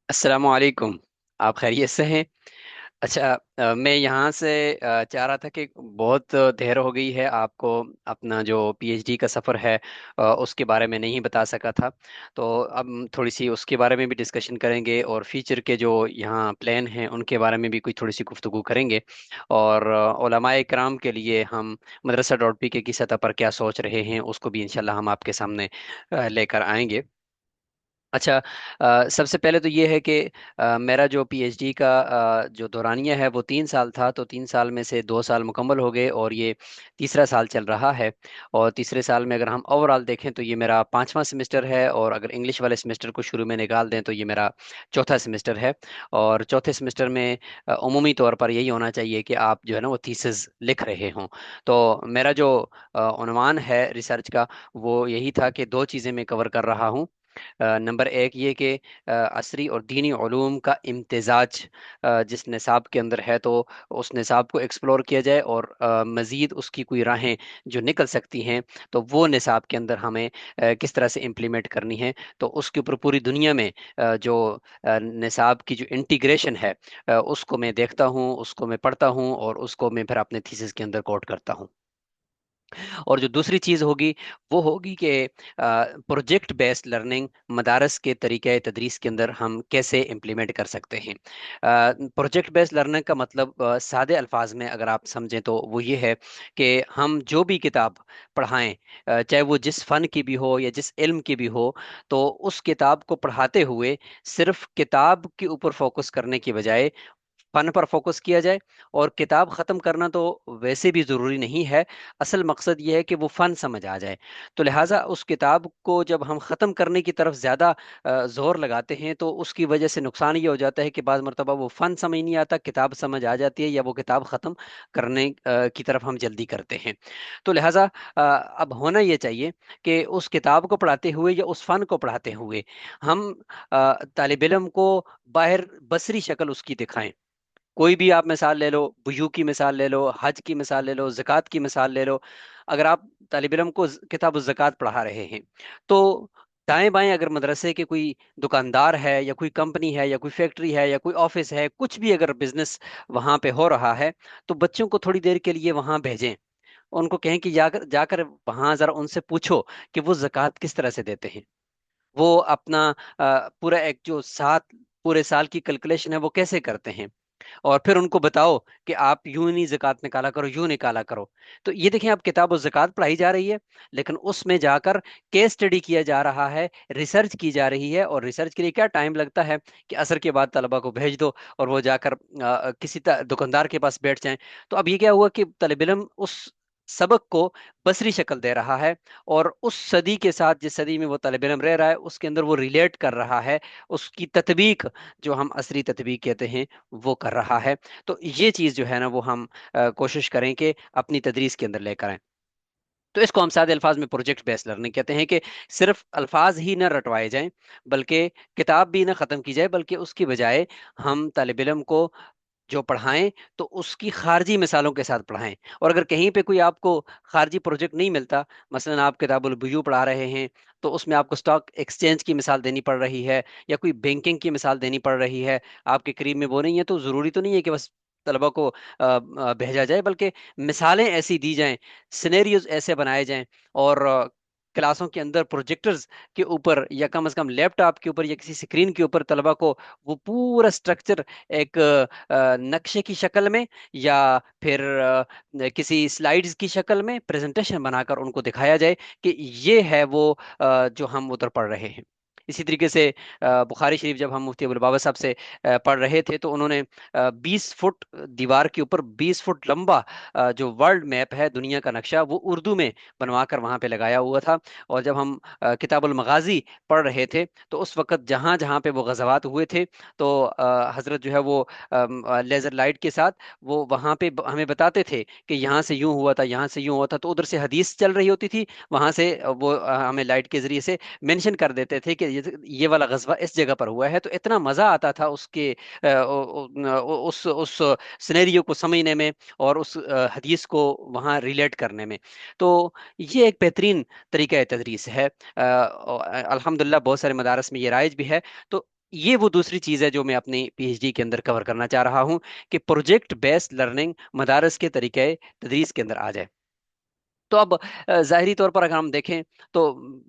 السلام علیکم۔ آپ خیریت سے ہیں؟ اچھا، میں یہاں سے چاہ رہا تھا کہ بہت دیر ہو گئی ہے آپ کو اپنا جو پی ایچ ڈی کا سفر ہے اس کے بارے میں نہیں بتا سکا تھا۔ تو اب ہم تھوڑی سی اس کے بارے میں بھی ڈسکشن کریں گے، اور فیچر کے جو یہاں پلان ہیں ان کے بارے میں بھی کوئی تھوڑی سی گفتگو کریں گے، اور علماء کرام کے لیے ہم مدرسہ ڈاٹ پی کے کی سطح پر کیا سوچ رہے ہیں اس کو بھی انشاءاللہ ہم آپ کے سامنے لے کر آئیں گے۔ اچھا، سب سے پہلے تو یہ ہے کہ میرا جو پی ایچ ڈی کا جو دورانیہ ہے وہ 3 سال تھا، تو 3 سال میں سے 2 سال مکمل ہو گئے اور یہ تیسرا سال چل رہا ہے۔ اور تیسرے سال میں اگر ہم اوور آل دیکھیں تو یہ میرا 5واں سمسٹر ہے، اور اگر انگلش والے سمسٹر کو شروع میں نکال دیں تو یہ میرا چوتھا سمسٹر ہے۔ اور چوتھے سمسٹر میں عمومی طور پر یہی ہونا چاہیے کہ آپ جو ہے نا وہ تھیسز لکھ رہے ہوں۔ تو میرا جو عنوان ہے ریسرچ کا وہ یہی تھا کہ دو چیزیں میں کور کر رہا ہوں۔ نمبر ایک یہ کہ عصری اور دینی علوم کا امتزاج جس نصاب کے اندر ہے، تو اس نصاب کو ایکسپلور کیا جائے، اور مزید اس کی کوئی راہیں جو نکل سکتی ہیں تو وہ نصاب کے اندر ہمیں کس طرح سے امپلیمنٹ کرنی ہے، تو اس کے اوپر پوری دنیا میں جو نصاب کی جو انٹیگریشن ہے اس کو میں دیکھتا ہوں، اس کو میں پڑھتا ہوں، اور اس کو میں پھر اپنے تھیسس کے اندر کوٹ کرتا ہوں۔ اور جو دوسری چیز ہوگی وہ ہوگی کہ پروجیکٹ بیسڈ لرننگ مدارس کے طریقہ تدریس کے اندر ہم کیسے امپلیمنٹ کر سکتے ہیں۔ پروجیکٹ بیسڈ لرننگ کا مطلب سادے الفاظ میں اگر آپ سمجھیں تو وہ یہ ہے کہ ہم جو بھی کتاب پڑھائیں، چاہے وہ جس فن کی بھی ہو یا جس علم کی بھی ہو، تو اس کتاب کو پڑھاتے ہوئے صرف کتاب کے اوپر فوکس کرنے کی بجائے فن پر فوکس کیا جائے۔ اور کتاب ختم کرنا تو ویسے بھی ضروری نہیں ہے، اصل مقصد یہ ہے کہ وہ فن سمجھ آ جائے۔ تو لہٰذا اس کتاب کو جب ہم ختم کرنے کی طرف زیادہ زور لگاتے ہیں تو اس کی وجہ سے نقصان یہ ہو جاتا ہے کہ بعض مرتبہ وہ فن سمجھ نہیں آتا، کتاب سمجھ آ جاتی ہے، یا وہ کتاب ختم کرنے کی طرف ہم جلدی کرتے ہیں۔ تو لہٰذا اب ہونا یہ چاہیے کہ اس کتاب کو پڑھاتے ہوئے یا اس فن کو پڑھاتے ہوئے ہم طالب علم کو باہر بصری شکل اس کی دکھائیں۔ کوئی بھی آپ مثال لے لو، بیوع کی مثال لے لو، حج کی مثال لے لو، زکوٰۃ کی مثال لے لو۔ اگر آپ طالب علم کو کتاب الزکوٰۃ پڑھا رہے ہیں تو دائیں بائیں اگر مدرسے کے کوئی دکاندار ہے، یا کوئی کمپنی ہے، یا کوئی فیکٹری ہے، یا کوئی آفس ہے، کچھ بھی اگر بزنس وہاں پہ ہو رہا ہے، تو بچوں کو تھوڑی دیر کے لیے وہاں بھیجیں۔ ان کو کہیں کہ جا کر وہاں ذرا ان سے پوچھو کہ وہ زکوٰۃ کس طرح سے دیتے ہیں، وہ اپنا پورا ایک جو پورے سال کی کیلکولیشن ہے وہ کیسے کرتے ہیں، اور پھر ان کو بتاؤ کہ آپ یوں نہیں زکوٰۃ نکالا کرو، یوں نکالا کرو۔ تو یہ دیکھیں، آپ کتاب الزکوٰۃ پڑھائی جا رہی ہے، لیکن اس میں جا کر کیس اسٹڈی کیا جا رہا ہے، ریسرچ کی جا رہی ہے۔ اور ریسرچ کے لیے کیا ٹائم لگتا ہے کہ عصر کے بعد طلبہ کو بھیج دو اور وہ جا کر کسی دکاندار کے پاس بیٹھ جائیں۔ تو اب یہ کیا ہوا کہ طالب علم اس سبق کو بصری شکل دے رہا ہے، اور اس صدی کے ساتھ جس صدی میں وہ طالب علم رہ رہا ہے اس کے اندر وہ ریلیٹ کر رہا ہے، اس کی تطبیق جو ہم عصری تطبیق کہتے ہیں وہ کر رہا ہے۔ تو یہ چیز جو ہے نا وہ ہم کوشش کریں کہ اپنی تدریس کے اندر لے کر آئیں۔ تو اس کو ہم سادے الفاظ میں پروجیکٹ بیس لرننگ کہتے ہیں، کہ صرف الفاظ ہی نہ رٹوائے جائیں، بلکہ کتاب بھی نہ ختم کی جائے، بلکہ اس کی بجائے ہم طالب علم کو جو پڑھائیں تو اس کی خارجی مثالوں کے ساتھ پڑھائیں۔ اور اگر کہیں پہ کوئی آپ کو خارجی پروجیکٹ نہیں ملتا، مثلا آپ کتاب البیوع پڑھا رہے ہیں تو اس میں آپ کو اسٹاک ایکسچینج کی مثال دینی پڑ رہی ہے، یا کوئی بینکنگ کی مثال دینی پڑ رہی ہے، آپ کے قریب میں وہ نہیں ہے، تو ضروری تو نہیں ہے کہ بس طلبہ کو بھیجا جائے، بلکہ مثالیں ایسی دی جائیں، سینیریوز ایسے بنائے جائیں، اور کلاسوں کے اندر پروجیکٹرز کے اوپر یا کم از کم لیپ ٹاپ کے اوپر یا کسی اسکرین کے اوپر طلبہ کو وہ پورا سٹرکچر ایک نقشے کی شکل میں، یا پھر کسی سلائیڈز کی شکل میں پریزنٹیشن بنا کر ان کو دکھایا جائے کہ یہ ہے وہ جو ہم ادھر پڑھ رہے ہیں۔ اسی طریقے سے بخاری شریف جب ہم مفتی ابوالبابا صاحب سے پڑھ رہے تھے تو انہوں نے 20 فٹ دیوار کے اوپر 20 فٹ لمبا جو ورلڈ میپ ہے، دنیا کا نقشہ، وہ اردو میں بنوا کر وہاں پہ لگایا ہوا تھا۔ اور جب ہم کتاب المغازی پڑھ رہے تھے تو اس وقت جہاں جہاں پہ وہ غزوات ہوئے تھے تو حضرت جو ہے وہ لیزر لائٹ کے ساتھ وہ وہاں پہ ہمیں بتاتے تھے کہ یہاں سے یوں ہوا تھا، یہاں سے یوں ہوا تھا، تو ادھر سے حدیث چل رہی ہوتی تھی، وہاں سے وہ ہمیں لائٹ کے ذریعے سے مینشن کر دیتے تھے کہ یہ والا غزوہ اس جگہ پر ہوا ہے۔ تو اتنا مزہ آتا تھا اس کے اس سینیریو کو سمجھنے میں، اور اس حدیث کو وہاں ریلیٹ کرنے میں۔ تو یہ ایک بہترین طریقہ تدریس ہے، الحمدللہ بہت سارے مدارس میں یہ رائج بھی ہے۔ تو ये वो दूसरी चीज़ है जो मैं अपनी पीएचडी के अंदर कवर करना चाह रहा हूँ, कि प्रोजेक्ट बेस्ड लर्निंग मदारस के तरीके तदरीस के अंदर आ जाए। तो अब ज़ाहिरी तौर पर अगर हम देखें तो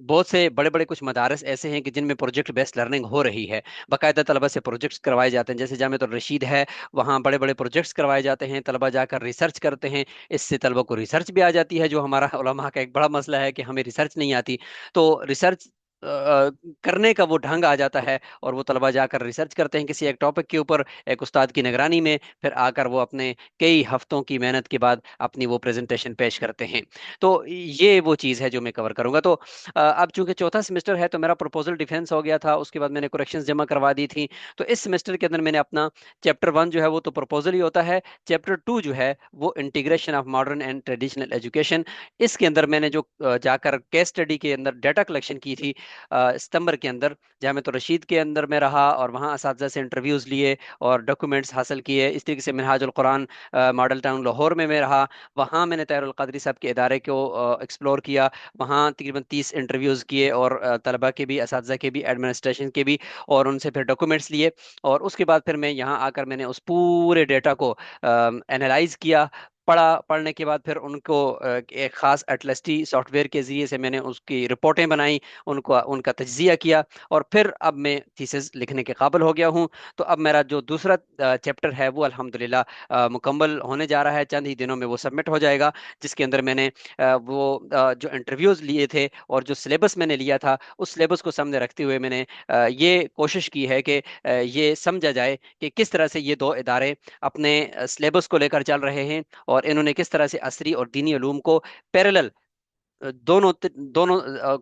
बहुत से बड़े बड़े कुछ मदारस ऐसे हैं कि जिनमें प्रोजेक्ट बेस्ड लर्निंग हो रही है। बाकायदा तलबा से प्रोजेक्ट्स करवाए जाते हैं, जैसे जामिअतुर रशीद है, वहाँ बड़े बड़े प्रोजेक्ट्स करवाए जाते हैं, तलबा जाकर रिसर्च करते हैं। इससे तलबा को रिसर्च भी आ जाती है, जो हमारा उलमा का एक बड़ा मसला है कि हमें रिसर्च नहीं आती। तो रिसर्च करने का वो ढंग आ जाता है, और वो तलबा जाकर रिसर्च करते हैं किसी एक टॉपिक के ऊपर, एक उस्ताद की निगरानी में, फिर आकर वो अपने कई हफ्तों की मेहनत के बाद अपनी वो प्रेजेंटेशन पेश करते हैं। तो ये वो चीज़ है जो मैं कवर करूंगा। तो अब चूंकि चौथा सेमेस्टर है, तो मेरा प्रपोजल डिफेंस हो गया था, उसके बाद मैंने करेक्शंस जमा करवा दी थी। तो इस सेमेस्टर के अंदर मैंने अपना चैप्टर 1 जो है वो तो प्रपोजल ही होता है, चैप्टर 2 जो है वो integration of modern and traditional education. इसके अंदर मैंने जो जाकर केस स्टडी के अंदर डाटा कलेक्शन की थी सितंबर के अंदर, जामिया रशीद के अंदर में रहा, और वहाँ असातिज़ा से इंटरव्यूज़ लिए और डॉक्यूमेंट्स हासिल किए। इस तरीके से मिनहाजुल कुरान मॉडल टाउन लाहौर में मैं रहा, वहाँ मैंने तैरुल क़ादरी साहब के इदारे को एक्सप्लोर किया। वहाँ तकरीबन 30 इंटरव्यूज़ किए, और तलबा के भी, असातिज़ा के भी, एडमिनिस्ट्रेशन के भी, और उनसे फिर डॉक्यूमेंट्स लिए। और उसके बाद फिर मैं यहाँ आकर मैंने उस पूरे डेटा को एनालाइज किया। पढ़ने के बाद फिर उनको एक ख़ास एटलस्टी सॉफ्टवेयर के ज़रिए से मैंने उसकी रिपोर्टें बनाई, उनको उनका तज्ज़िया किया, और फिर अब मैं थीसिस लिखने के काबिल हो गया हूँ। तो अब मेरा जो दूसरा चैप्टर है वो अल्हम्दुलिल्लाह मुकम्मल होने जा रहा है, चंद ही दिनों में वो सबमिट हो जाएगा, जिसके अंदर मैंने जो इंटरव्यूज़ लिए थे और जो सिलेबस मैंने लिया था, उस सिलेबस को सामने रखते हुए मैंने ये कोशिश की है कि ये समझा जाए कि किस तरह से ये दो इदारे अपने सिलेबस को लेकर चल रहे हैं, और इन्होंने किस तरह से असरी और दीनी उलूम को पैरेलल दोनों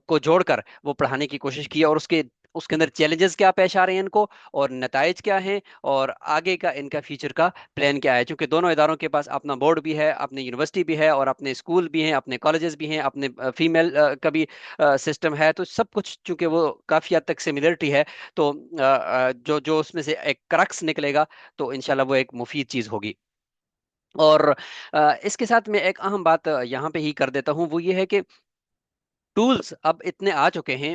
को जोड़कर वो पढ़ाने की कोशिश की है, और उसके उसके अंदर चैलेंजेस क्या पेश आ रहे हैं इनको, और नताइज क्या हैं, और आगे का इनका फ्यूचर का प्लान क्या है। क्योंकि दोनों इदारों के पास अपना बोर्ड भी है, अपनी यूनिवर्सिटी भी है, और अपने स्कूल भी हैं, अपने कॉलेजेस भी हैं, अपने फीमेल का भी सिस्टम है। तो सब कुछ चूंकि वो काफ़ी हद तक सिमिलरिटी है, तो जो जो उसमें से एक क्रक्स निकलेगा, तो इंशाल्लाह वो एक मुफीद चीज़ होगी। और इसके साथ मैं एक अहम बात यहाँ पे ही कर देता हूँ, वो ये है कि टूल्स अब इतने आ चुके हैं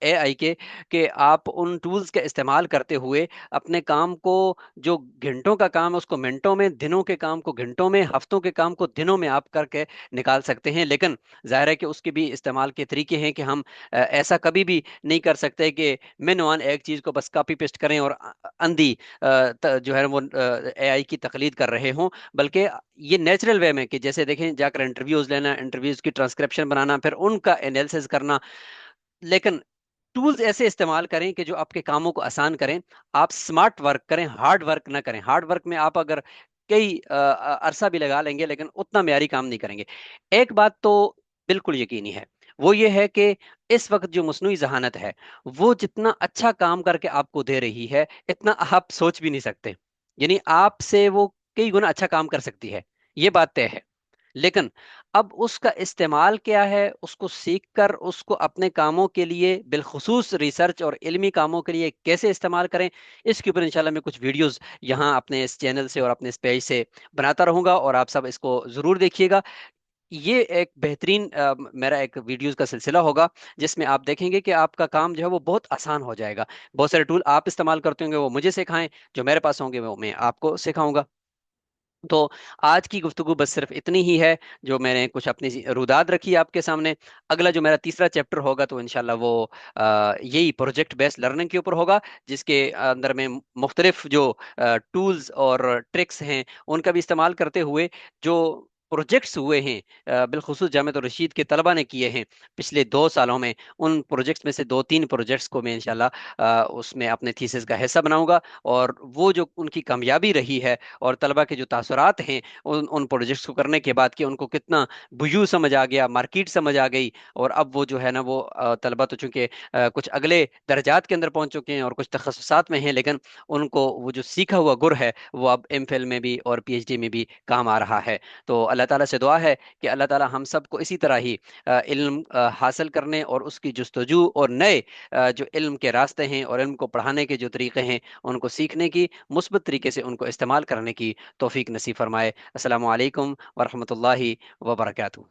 एआई के, कि आप उन टूल्स का इस्तेमाल करते हुए अपने काम को, जो घंटों का काम है उसको मिनटों में, दिनों के काम को घंटों में, हफ्तों के काम को दिनों में आप करके निकाल सकते हैं। लेकिन जाहिर है कि उसके भी इस्तेमाल के तरीके हैं, कि हम ऐसा कभी भी नहीं कर सकते कि मेन वन एक चीज़ को बस कॉपी पेस्ट करें और अंधी जो है वो एआई की तकलीद कर रहे हों। बल्कि ये नेचुरल वे में, कि जैसे देखें जाकर इंटरव्यूज लेना, इंटरव्यूज की ट्रांसक्रिप्शन बनाना, फिर उनका एनालिसिस करना। लेकिन टूल्स ऐसे इस्तेमाल करें कि जो आपके कामों को आसान करें। आप स्मार्ट वर्क करें, हार्ड वर्क ना करें। हार्ड वर्क में आप अगर कई अरसा भी लगा लेंगे, लेकिन उतना म्यारी काम नहीं करेंगे। एक बात तो बिल्कुल यकीनी है, वो ये है कि इस वक्त जो मसनूई जहानत है, वो जितना अच्छा काम करके आपको दे रही है, इतना आप सोच भी नहीं सकते। यानी आपसे वो कई गुना अच्छा काम कर सकती है, ये बात तय है। लेकिन अब उसका इस्तेमाल क्या है, उसको सीख कर उसको अपने कामों के लिए, बिलखुसूस रिसर्च और इल्मी कामों के लिए कैसे इस्तेमाल करें, इसके ऊपर इंशाल्लाह मैं कुछ वीडियोस यहाँ अपने इस चैनल से और अपने इस पेज से बनाता रहूंगा, और आप सब इसको ज़रूर देखिएगा। ये एक बेहतरीन मेरा एक वीडियोस का सिलसिला होगा, जिसमें आप देखेंगे कि आपका काम जो है वो बहुत आसान हो जाएगा। बहुत सारे टूल आप इस्तेमाल करते होंगे, वो मुझे सिखाएं, जो मेरे पास होंगे वो मैं आपको सिखाऊंगा। तो आज की गुफ्तगू बस सिर्फ इतनी ही है, जो मैंने कुछ अपनी रुदात रखी है आपके सामने। अगला जो मेरा तीसरा चैप्टर होगा, तो इंशाल्लाह वो यही प्रोजेक्ट बेस्ड लर्निंग के ऊपर होगा, जिसके अंदर में मुख्तलिफ जो टूल्स और ट्रिक्स हैं, उनका भी इस्तेमाल करते हुए जो प्रोजेक्ट्स हुए हैं, बिलखुसूस जामिया रशीद के तलबा ने किए हैं पिछले 2 सालों में, उन प्रोजेक्ट्स में से 2-3 प्रोजेक्ट्स को मैं इंशाल्लाह उसमें अपने थीसिस का हिस्सा बनाऊंगा। और वो जो उनकी कामयाबी रही है, और तलबा के जो तासुरात हैं उन उन प्रोजेक्ट्स को करने के बाद, कि उनको कितना बुझू समझ आ गया, मार्केट समझ आ गई, और अब वो जो है ना वो तलबा तो चूंकि कुछ अगले दर्जात के अंदर पहुंच चुके हैं और कुछ तखस्सुसात में हैं, लेकिन उनको वो जो सीखा हुआ गुर है वो अब एमफिल में भी और पीएचडी में भी काम आ रहा है। तो अल्लाह ताला से दुआ है कि अल्लाह ताला हम सबको इसी तरह ही इल्म हासिल करने और उसकी जुस्तजू, और नए जो इल्म के रास्ते हैं और इल्म को पढ़ाने के जो तरीके हैं, उनको सीखने की, मुस्बत तरीके से उनको इस्तेमाल करने की तौफीक नसीब फरमाए। अस्सलामु अलैकुम वरहमतुल्लाहि वबरकातुहू।